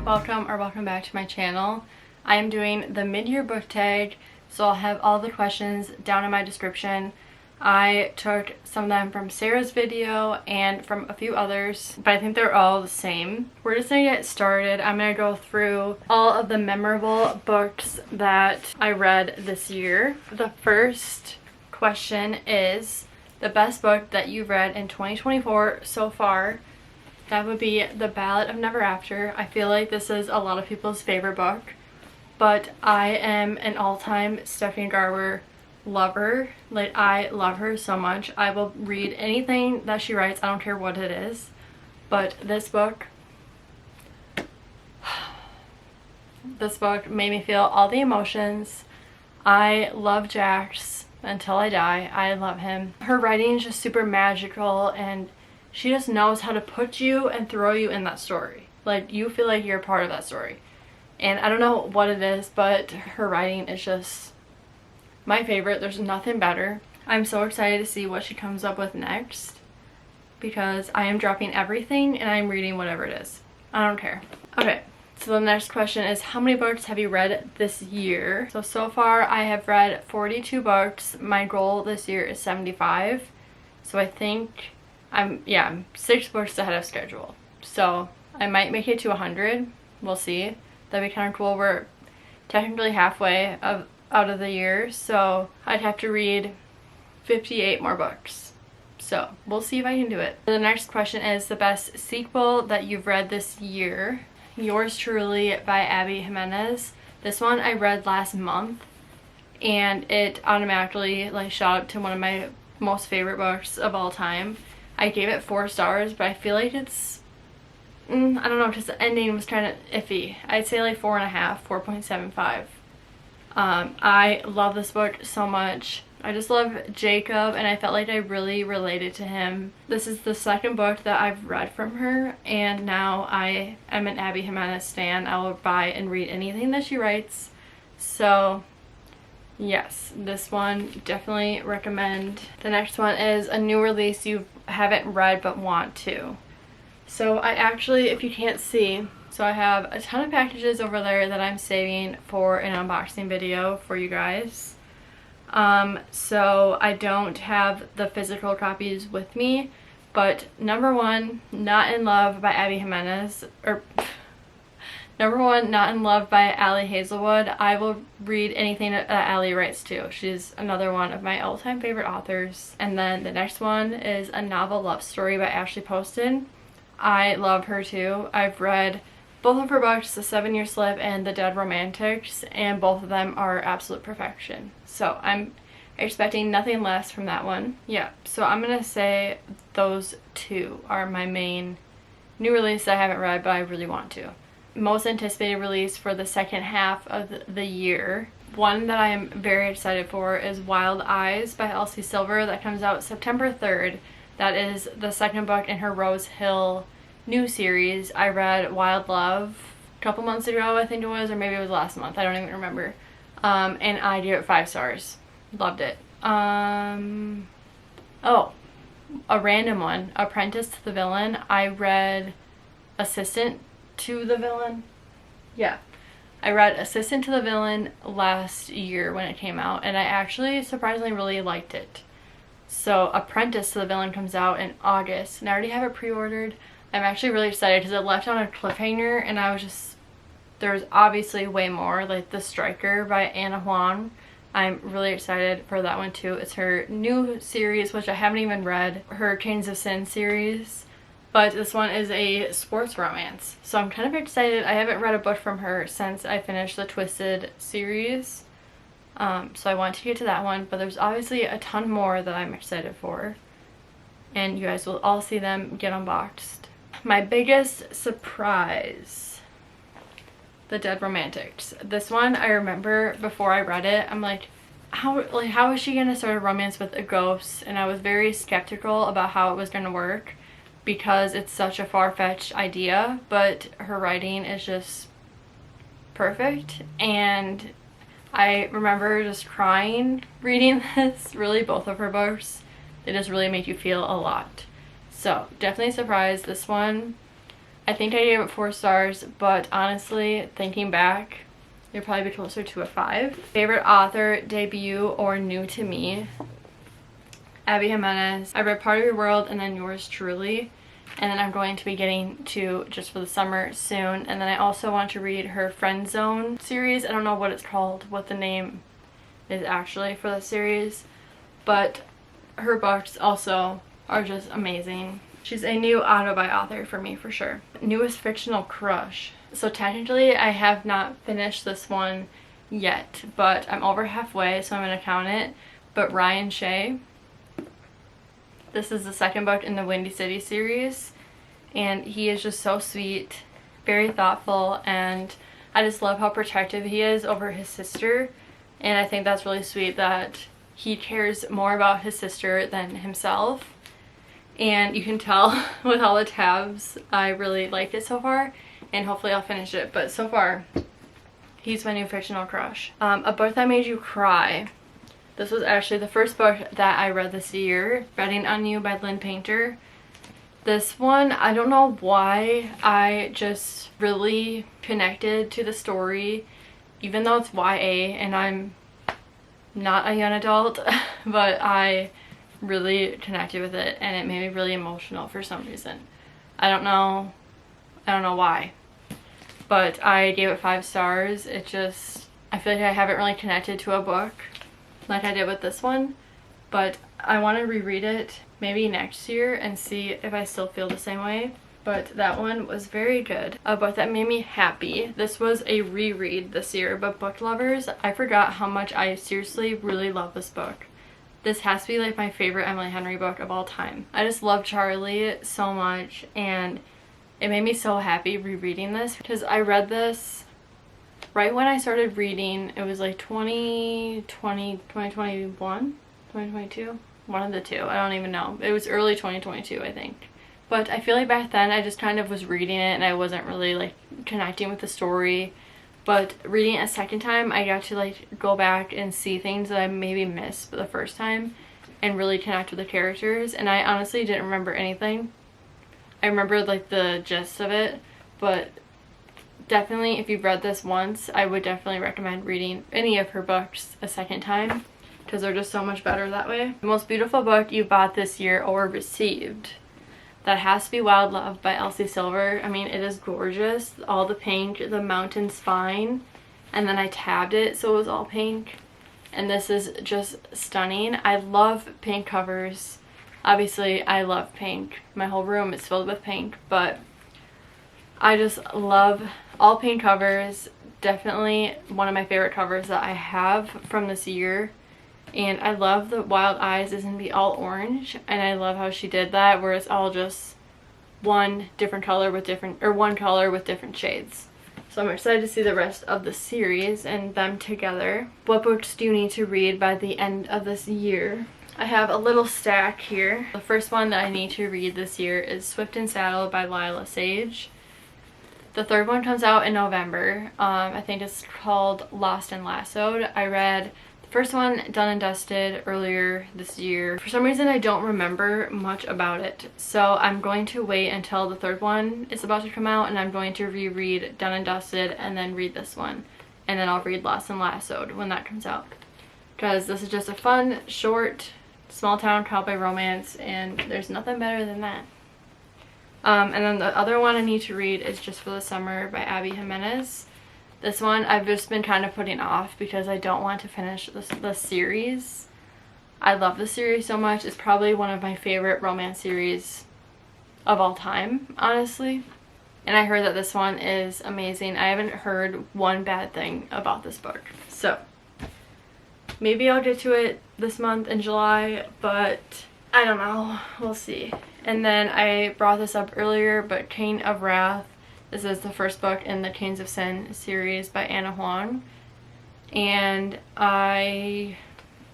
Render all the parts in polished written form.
welcome back to my channel. I am doing the mid-year book tag, so I'll have all the questions down in my description. I took some of them from Sarah's video and from a few others, but I think they're all the same. We're just gonna get started. I'm gonna go through all of the memorable books that I read this year. The first question is the best book that you've read in 2024 so far. That would be The Ballad of Never After. I feel like this is a lot of people's favorite book, but I am an all-time Stephanie Garber lover. Like, I love her so much. I will read anything that she writes. I don't care what it is. But this book made me feel all the emotions. I love Jax until I die. I love him. Her writing is just super magical, and she just knows how to put you and throw you in that story. Like, you feel like you're a part of that story. And I don't know what it is, but her writing is just my favorite. There's nothing better. I'm so excited to see what she comes up with next, because I am dropping everything and I'm reading whatever it is. I don't care. Okay, so the next question is, how many books have you read this year? So far I have read 42 books. My goal this year is 75. So I think I'm 6 books ahead of schedule. So I might make it to 100. We'll see. That'd be kind of cool. We're technically halfway out of the year, so I'd have to read 58 more books. So we'll see if I can do it. The next question is the best sequel that you've read this year. Yours Truly by Abby Jimenez. This one I read last month, and it automatically shot up to one of my most favorite books of all time. I gave it 4 stars, but I feel like it's, I don't know, because the ending was kind of iffy. I'd say like 4.5, 4.75. I love this book so much. I just love Jacob, and I felt like I really related to him. This is the second book that I've read from her, and now I am an Abby Jimenez stan. I will buy and read anything that she writes. So yes, this one definitely recommend. The next one is a new release you haven't read but want to. So I actually, if you can't see, so I have a ton of packages over there that I'm saving for an unboxing video for you guys. So I don't have the physical copies with me, but number one, Not in Love by Abby Jimenez, or number one, Not in Love by Allie Hazelwood. I will read anything that Allie writes too. She's another one of my all-time favorite authors. And then the next one is A Novel Love Story by Ashley Poston. I love her too. I've read both of her books, The 7-Year Slip and The Dead Romantics, and both of them are absolute perfection. So I'm expecting nothing less from that one. Yeah, so I'm gonna say those two are my main new release I haven't read but I really want to. Most anticipated release for the second half of the year. One that I am very excited for is Wild Eyes by Elsie Silver. That comes out September 3rd. That is the second book in her Rose Hill new series. I read Wild Love a couple months ago, I think it was, or maybe it was last month. I don't even remember. And I gave it 5 stars. Loved it. Oh, a random one. Apprentice to the Villain. I read Assistant to the Villain. Yeah. I read Assistant to the Villain last year when it came out, and I actually surprisingly really liked it. So Apprentice to the Villain comes out in August, and I already have it pre-ordered. I'm actually really excited because it left on a cliffhanger, and I was just, there's obviously way more, like The Striker by Anna Huang. I'm really excited for that one too. It's her new series, which I haven't even read, her Chains of Sin series, but this one is a sports romance. So I'm kind of excited. I haven't read a book from her since I finished the Twisted series. So I want to get to that one, but there's obviously a ton more that I'm excited for, and you guys will all see them get unboxed. My biggest surprise, The Dead Romantics. This one, I remember before I read it, I'm like, how is she gonna start a romance with a ghost? And I was very skeptical about how it was gonna work because it's such a far-fetched idea, but her writing is just perfect. And I remember just crying reading this. Really, both of her books, they just really make you feel a lot. So definitely surprised. This one I think I gave it 4 stars, but honestly, thinking back, it'd probably be closer to a 5. Favorite author, debut, or new to me? Abby Jimenez. I read Part of Your World and then Yours Truly. And then I'm going to be getting to Just for the Summer soon. And then I also want to read her Friend Zone series. I don't know what it's called, what the name is actually for the series. But her books also are just amazing. She's a new auto-buy author for me for sure. Newest fictional crush. So technically I have not finished this one yet, but I'm over halfway, so I'm going to count it. But Ryan Shea. This is the second book in the Windy City series, and he is just so sweet, very thoughtful, and I just love how protective he is over his sister, and I think that's really sweet that he cares more about his sister than himself. And you can tell with all the tabs, I really liked it so far, and hopefully I'll finish it, but so far, he's my new fictional crush. A book that made you cry. This was actually the first book that I read this year, Betting on You by Lynn Painter. This one, I don't know why, I just really connected to the story, even though it's YA and I'm not a young adult, but I really connected with it and it made me really emotional for some reason. I don't know why, but I gave it 5 stars. It just, I feel like I haven't really connected to a book like I did with this one, but I want to reread it maybe next year and see if I still feel the same way. But that one was very good. A book that made me happy. This was a reread this year, but book lovers, I forgot how much I seriously really love this book. This has to be like my favorite Emily Henry book of all time. I just love Charlie so much, and it made me so happy rereading this because I read this right when I started reading. It was like 2020, 2021, 2022, one of the two. I don't even know. It was early 2022, I think. But I feel like back then I just kind of was reading it and I wasn't really like connecting with the story. But reading it a second time, I got to like go back and see things that I maybe missed the first time and really connect with the characters. And I honestly didn't remember anything. I remembered like the gist of it, but definitely if you've read this once, I would definitely recommend reading any of her books a second time because they're just so much better that way. The most beautiful book you bought this year or received. That has to be Wild Love by Elsie Silver. I mean, it is gorgeous. All the pink, the mountain spine, and then I tabbed it so it was all pink. And this is just stunning. I love pink covers. Obviously, I love pink. My whole room is filled with pink, but I just love all pink covers. Definitely one of my favorite covers that I have from this year. And I love the Wild Eyes is going to be all orange, and I love how she did that where it's all just one color with different shades. So I'm excited to see the rest of the series and them together. What books do you need to read by the end of this year? I have a little stack here. The first one that I need to read this year is Swift and Saddle by Lila Sage. The third one comes out in November. I think it's called Lost and Lassoed. I read first one done and dusted earlier this year. For some reason I don't remember much about it, so I'm going to wait until the third one is about to come out and I'm going to reread Done and Dusted and then read this one, and then I'll read Lost and Lassoed when that comes out, because this is just a fun, short, small town cowboy romance and there's nothing better than that. And then the other one I need to read is Just for the Summer by Abby Jimenez. This one I've just been kind of putting off because I don't want to finish the series. I love the series so much. It's probably one of my favorite romance series of all time, honestly. And I heard that this one is amazing. I haven't heard one bad thing about this book. So maybe I'll get to it this month in July, but I don't know. We'll see. And then I brought this up earlier, but Cane of Wrath. This is the first book in the Canes of Sin series by Anna Huang, and I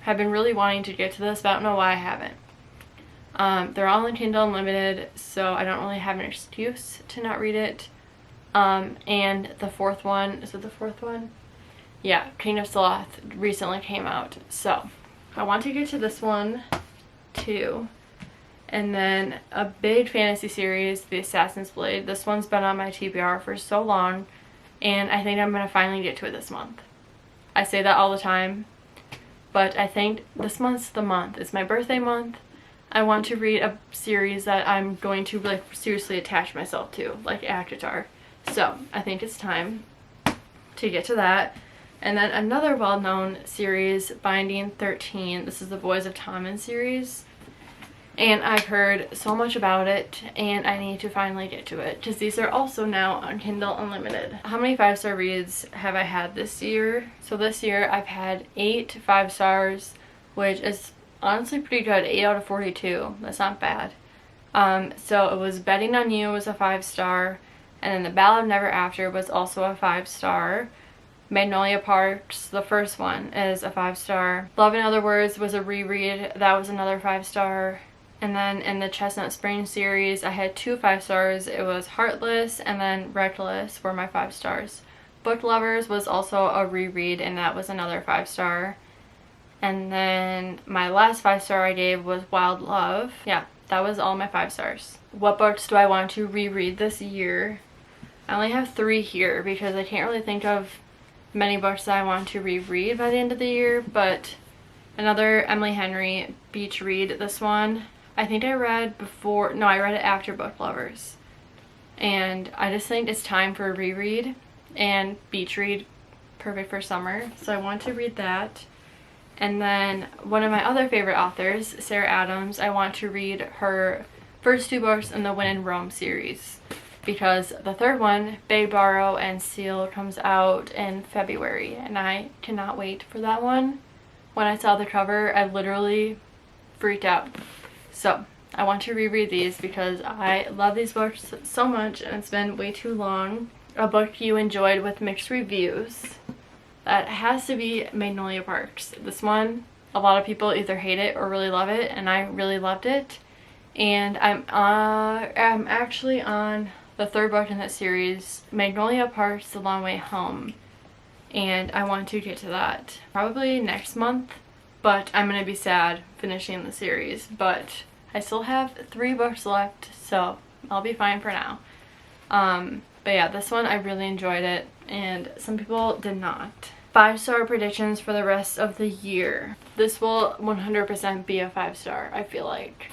have been really wanting to get to this, but I don't know why I haven't. They're all in Kindle Unlimited, so I don't really have an excuse to not read it. And the fourth one, is it the fourth one? Yeah, King of Sloth recently came out, so I want to get to this one too. And then a big fantasy series, The Assassin's Blade. This one's been on my TBR for so long, and I think I'm going to finally get to it this month. I say that all the time, but I think this month's the month. It's my birthday month. I want to read a series that I'm going to like seriously attach myself to, like ACOTAR. So I think it's time to get to that. And then another well-known series, Binding 13. This is the Boys of Tommen series. And I've heard so much about it, and I need to finally get to it, because these are also now on Kindle Unlimited. How many 5-star reads have I had this year? So this year I've had 8 5 stars, which is honestly pretty good. 8 out of 42. That's not bad. So it was Betting on You was a 5-star, and then The Ballad of Never After was also a 5-star. Magnolia Parks, the first one, is a 5-star. Love in Other Words was a reread. That was another 5-star. And then in the Chestnut Springs series, I had 2 5 stars. It was Heartless and then Reckless were my 5 stars. Book Lovers was also a reread, and that was another 5-star. And then my last 5-star I gave was Wild Love. Yeah, that was all my 5 stars. What books do I want to reread this year? I only have 3 here because I can't really think of many books that I want to reread by the end of the year, but another Emily Henry beach read. This one I think I read before, no, I read it after Book Lovers, and I just think it's time for a reread, and beach read, perfect for summer, so I want to read that. And then one of my other favorite authors, Sarah Adams, I want to read her first 2 books in the When in Rome series, because the third one, Beg, Borrow, and Steal, comes out in February, and I cannot wait for that one. When I saw the cover, I literally freaked out. So I want to reread these because I love these books so much, and it's been way too long. A book you enjoyed with mixed reviews. That has to be Magnolia Parks. This one, a lot of people either hate it or really love it, and I really loved it. And I'm actually on the 3rd book in that series, Magnolia Parks, The Long Way Home. And I want to get to that probably next month, but I'm going to be sad finishing the series. But I still have 3 books left, so I'll be fine for now. But yeah, this one I really enjoyed it, and some people did not. 5-star predictions for the rest of the year. This will 100% be a 5-star, I feel like.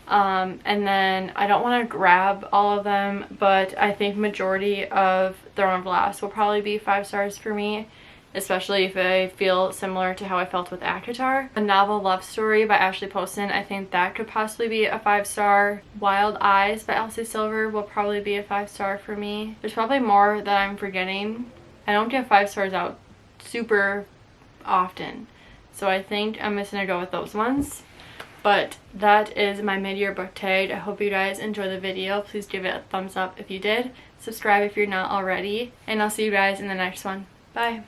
And then I don't want to grab all of them, but I think majority of Throne of Glass will probably be 5 stars for me, especially if I feel similar to how I felt with ACOTAR. A Novel Love Story by Ashley Poston, I think that could possibly be a 5-star. Wild Eyes by Elsie Silver will probably be a 5-star for me. There's probably more that I'm forgetting. I don't give 5 stars out super often, so I think I'm just gonna go with those ones. But that is my mid-year book tag. I hope you guys enjoyed the video. Please give it a thumbs up if you did. Subscribe if you're not already. And I'll see you guys in the next one. Bye.